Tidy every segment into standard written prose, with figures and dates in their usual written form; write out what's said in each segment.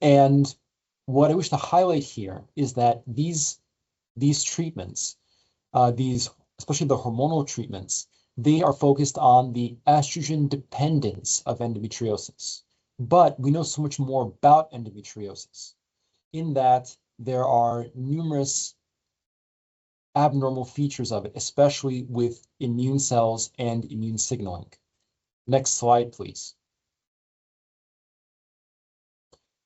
And what I wish to highlight here is that these treatments, especially the hormonal treatments, they are focused on the estrogen dependence of endometriosis. But we know so much more about endometriosis in that there are numerous abnormal features of it, especially with immune cells and immune signaling. Next slide, please.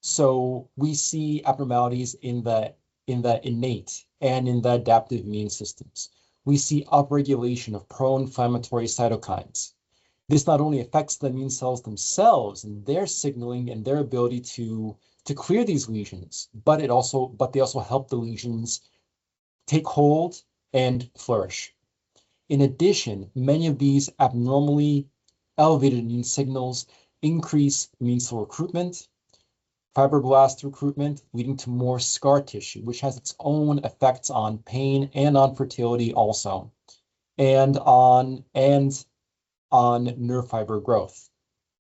So we see abnormalities in the innate and in the adaptive immune systems. We see upregulation of pro-inflammatory cytokines. This not only affects the immune cells themselves and their signaling and their ability to clear these lesions, but they also help the lesions take hold and flourish. In addition, many of these abnormally elevated immune signals increase immune cell recruitment, fibroblast recruitment, leading to more scar tissue, which has its own effects on pain and on fertility also, and on nerve fiber growth,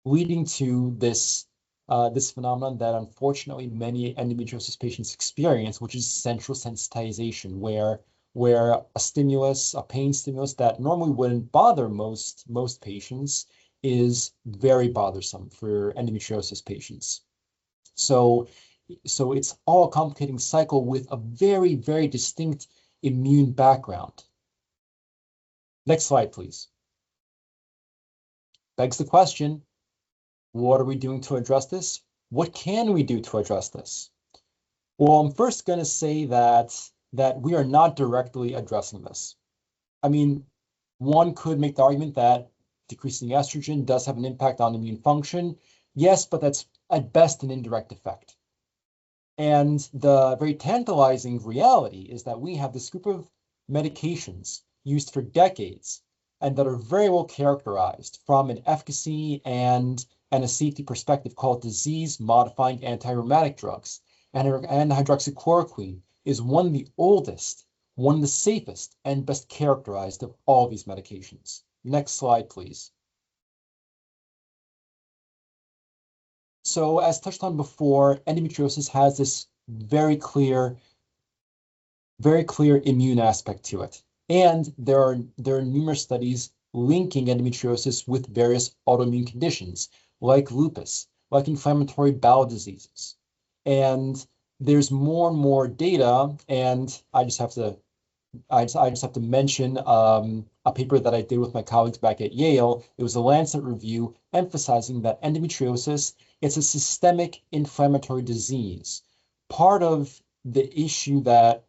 leading to this phenomenon that unfortunately many endometriosis patients experience, which is central sensitization, where a pain stimulus that normally wouldn't bother most patients is very bothersome for endometriosis patients. So it's all a complicating cycle with a very, very distinct immune background. Next slide, please. Begs the question, what are we doing to address this? What can we do to address this? Well, I'm first going to say that we are not directly addressing this. I mean, one could make the argument that decreasing estrogen does have an impact on immune function. Yes, but that's at best an indirect effect. And the very tantalizing reality is that we have this group of medications used for decades and that are very well characterized from an efficacy and a safety perspective called disease-modifying anti-rheumatic drugs. And hydroxychloroquine is one of the oldest, one of the safest, and best characterized of all these medications. Next slide, please. So as touched on before, endometriosis has this very clear immune aspect to it. And there are numerous studies linking endometriosis with various autoimmune conditions like lupus, like inflammatory bowel diseases. And there's more and more data, and I just have to mention a paper that I did with my colleagues back at Yale. It was a Lancet review emphasizing that endometriosis, it's a systemic inflammatory disease. Part of the issue that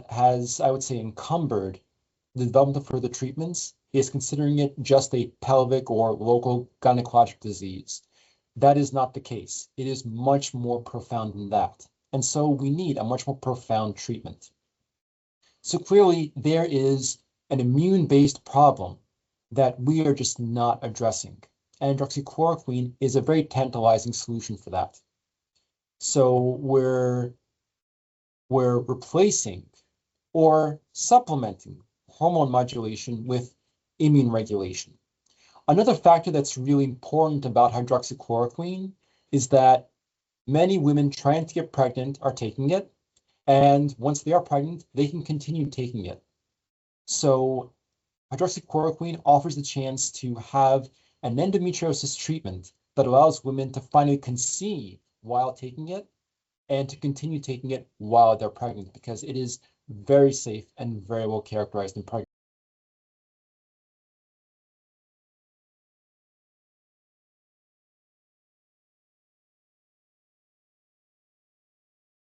has, I would say, encumbered the development of further treatments is considering it just a pelvic or local gynecologic disease. That is not the case. It is much more profound than that. And so we need a much more profound treatment. So clearly there is an immune-based problem that we are just not addressing. And hydroxychloroquine is a very tantalizing solution for that. So we're replacing or supplementing hormone modulation with immune regulation. Another factor that's really important about hydroxychloroquine is that many women trying to get pregnant are taking it, and once they are pregnant, they can continue taking it. So hydroxychloroquine offers the chance to have an endometriosis treatment that allows women to finally conceive while taking it and to continue taking it while they're pregnant, because it is very safe and very well characterized in pregnancy.